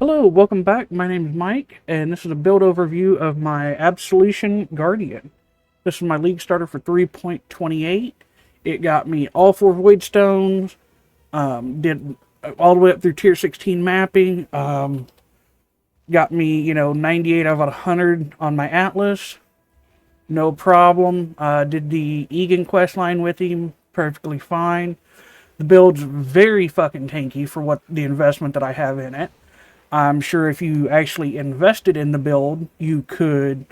Hello, welcome back. My name is Mike, and this is a build overview of my Absolution Guardian. This is my league starter for 3.28. It got me all 4 Void Stones, did all the way up through Tier 16 mapping, got me, 98 out of 100 on my Atlas. No problem. Did the Egan quest line with him, perfectly fine. The build's very fucking tanky for what the investment that I have in it. I'm sure if you actually invested in the build, you could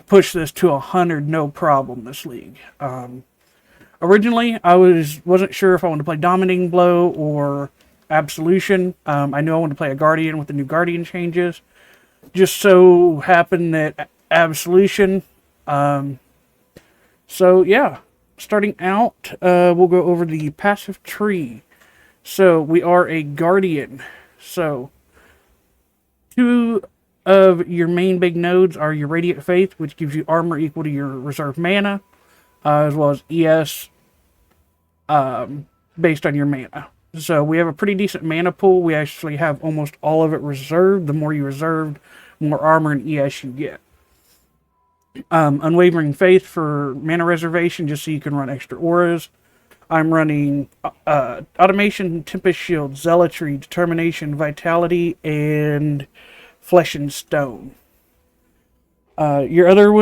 push this to 100 no problem this league. Originally, I wasn't sure if I wanted to play Dominating Blow or Absolution. I knew I wanted to play a Guardian with the new Guardian changes. Just so happened that Absolution. So yeah, starting out, we'll go over the passive tree. So we are a Guardian. So 2 of your main big nodes are your Radiant Faith, which gives you armor equal to your reserve mana, as well as ES based on your mana. So we have a pretty decent mana pool. We actually have almost all of it reserved. The more you reserved, the more armor and ES you get. Unwavering Faith for mana reservation, just so you can run extra auras. I'm running Automation, Tempest Shield, Zealotry, Determination, Vitality, and Flesh and Stone. Your other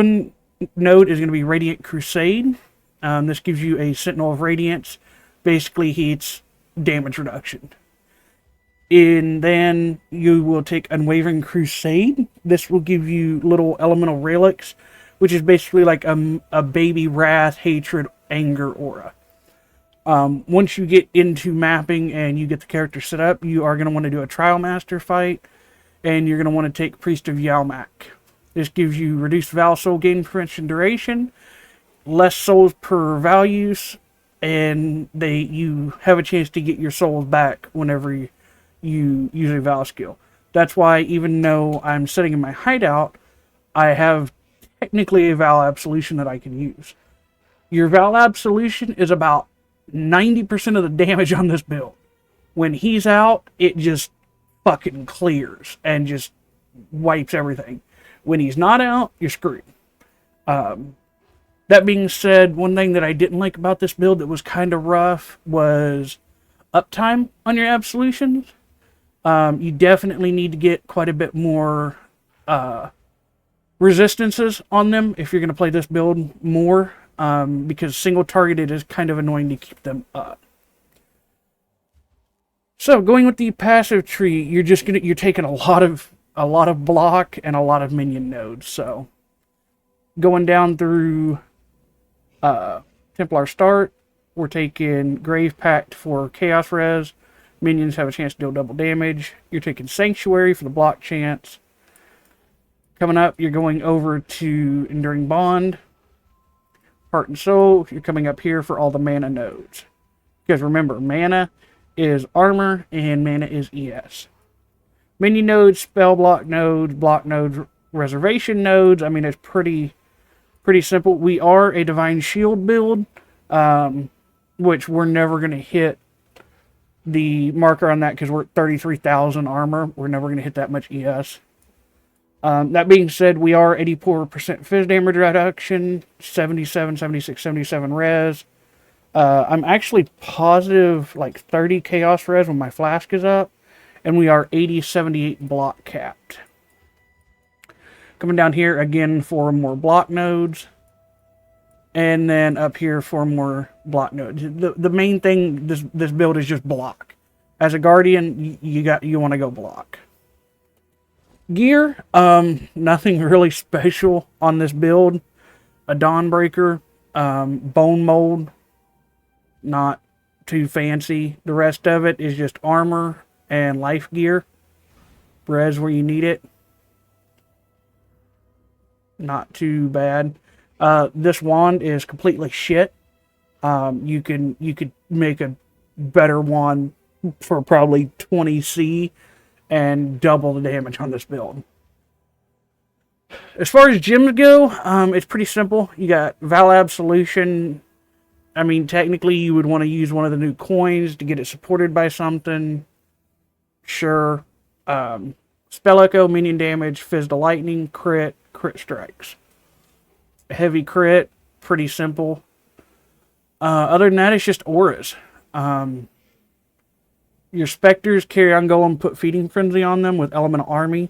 node is going to be Radiant Crusade. This gives you a Sentinel of Radiance. Basically, it's damage reduction. And then you will take Unwavering Crusade. This will give you little elemental relics, which is basically like a baby wrath, hatred, anger aura. Once you get into mapping and you get the character set up, you are going to want to do a Trial Master fight, and you're going to want to take Priest of Yalmak. This gives you reduced Val Soul gain prevention duration, less souls per values, and you have a chance to get your souls back whenever you use a Val skill. That's why, even though I'm sitting in my hideout, I have technically a Val Absolution that I can use. Your Val Absolution is about 90% of the damage on this build. When he's out, it just fucking clears and just wipes everything. When he's not out, you're screwed. That being said, one thing that I didn't like about this build that was kind of rough was uptime on your Absolutions. You definitely need to get quite a bit more resistances on them if you're going to play this build more. Because single targeted is kind of annoying to keep them up. So going with the passive tree, you're taking a lot of block and a lot of minion nodes. So going down through Templar Start, we're taking Grave Pact for Chaos Res. Minions have a chance to deal double damage. You're taking Sanctuary for the block chance. Coming up, you're going over to Enduring Bond. Heart and Soul, you're coming up here for all the mana nodes. Because remember, mana is armor and mana is ES. Minion nodes, spell block nodes, reservation nodes. I mean, it's pretty simple. We are a Divine Shield build, which we're never going to hit the marker on that because we're at 33,000 armor. We're never going to hit that much ES. That being said, we are 84% phys damage reduction, 77, 76, 77 res. I'm actually positive like 30 chaos res when my flask is up, and we are 80, 78 block capped. Coming down here again for more block nodes, and then up here for more block nodes. The main thing this build is just block. As a Guardian, you want to go block. Gear, nothing really special on this build. A Dawnbreaker, Bone Mold, not too fancy. The rest of it is just armor and life gear. Res where you need it. Not too bad. This wand is completely shit. You could make a better wand for probably 20C. And double the damage on this build. As far as gems go, it's pretty simple. You got Val Absolution. I mean, technically, you would want to use one of the new coins to get it supported by something. Sure. Spell Echo, minion damage, Fizz to Lightning, crit, crit strikes. Heavy crit, pretty simple. Other than that, it's just auras. Your specters carry on golem, put Feeding Frenzy on them with Elemental Army.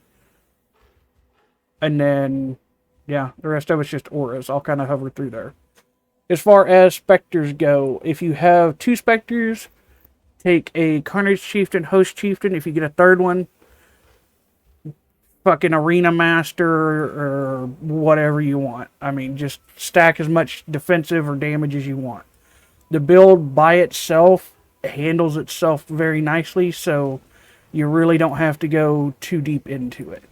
And then, yeah, the rest of it's just auras. I'll kind of hover through there. As far as specters go, if you have 2 specters, take a Carnage Chieftain, Host Chieftain. If you get a third one, fucking Arena Master or whatever you want. I mean, just stack as much defensive or damage as you want. The build by itself handles itself very nicely, so you really don't have to go too deep into it.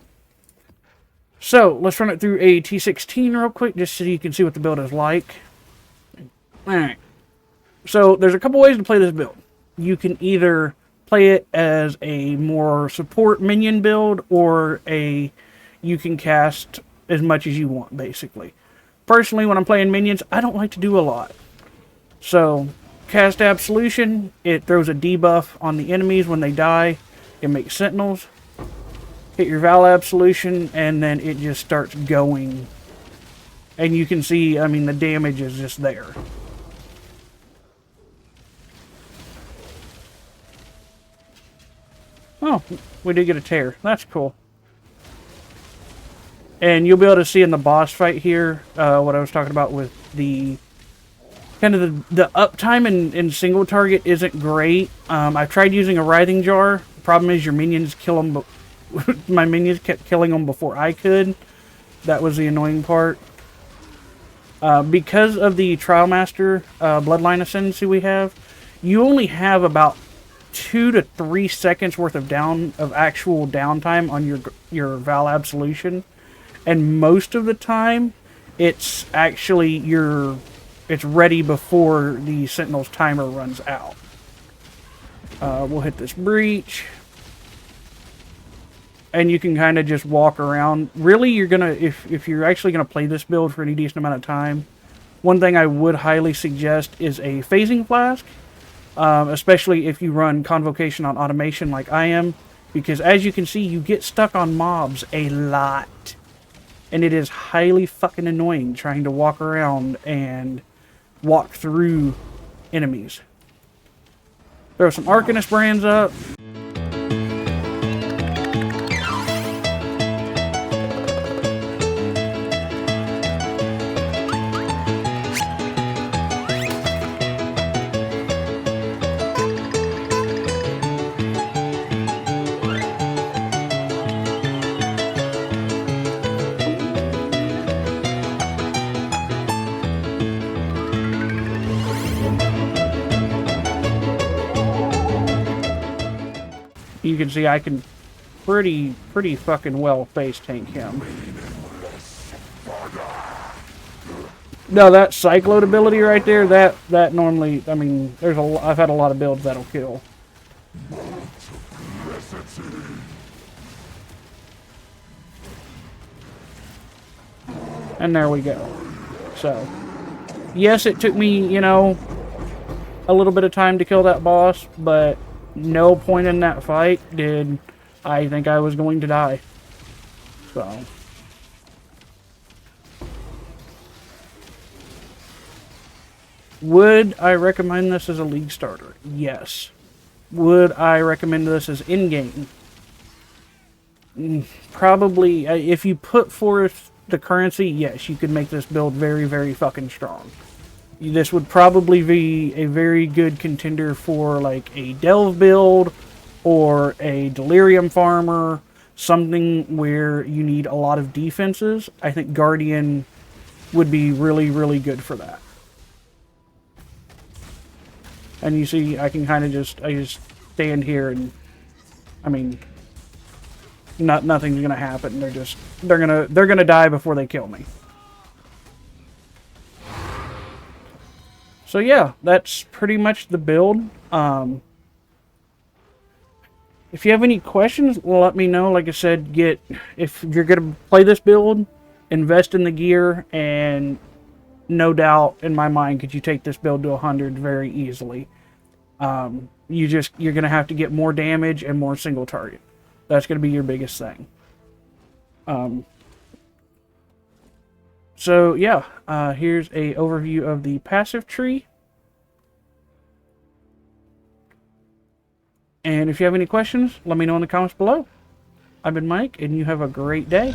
So, let's run it through a T16 real quick, just so you can see what the build is like. Alright. So, there's a couple ways to play this build. You can either play it as a more support minion build, or you can cast as much as you want, basically. Personally, when I'm playing minions, I don't like to do a lot. So, cast Absolution, it throws a debuff on the enemies when they die. It makes sentinels. Hit your Val Absolution, and then it just starts going. And you can see, I mean, the damage is just there. Oh, we did get a tear. That's cool. And you'll be able to see in the boss fight here, what I was talking about with the kind of the uptime in single target isn't great. I've tried using a Writhing Jar. The problem is your minions kill them. My minions kept killing them before I could. That was the annoying part. Because of the Trial Master Bloodline Ascendancy we have, you only have about 2 to 3 seconds worth of actual downtime on your Val Absolution, and most of the time, it's actually it's ready before the Sentinel's timer runs out. We'll hit this breach. And you can kind of just walk around. Really, you're gonna if you're actually gonna play this build for any decent amount of time, one thing I would highly suggest is a phasing flask, especially if you run Convocation on automation like I am, because as you can see, you get stuck on mobs a lot, and it is highly fucking annoying trying to walk around and walk through enemies. Throw some Arcanist brands up. You can see I can pretty fucking well face tank him. No, that Cyclone ability right there, that normally, I mean, I've had a lot of builds that'll kill. And there we go. So, yes, it took me, you know, a little bit of time to kill that boss, but no point in that fight did I think I was going to die. So. Would I recommend this as a league starter? Yes. Would I recommend this as in-game? Probably. If you put forth the currency, yes, you could make this build very fucking strong. This would probably be a very good contender for like a Delve build or a Delirium Farmer, something where you need a lot of defenses. I think Guardian would be really good for that. And you see, I can kind of just stand here and, I mean, nothing's gonna happen. They're gonna die before they kill me. So yeah, that's pretty much the build. If you have any questions, let me know. Like I said, if you're gonna play this build, invest in the gear, and no doubt in my mind could you take this build to 100 very easily. You're gonna have to get more damage and more single target. That's going to be your biggest thing. So yeah, here's a overview of the passive tree. And if you have any questions, let me know in the comments below. I've been Mike, and you have a great day.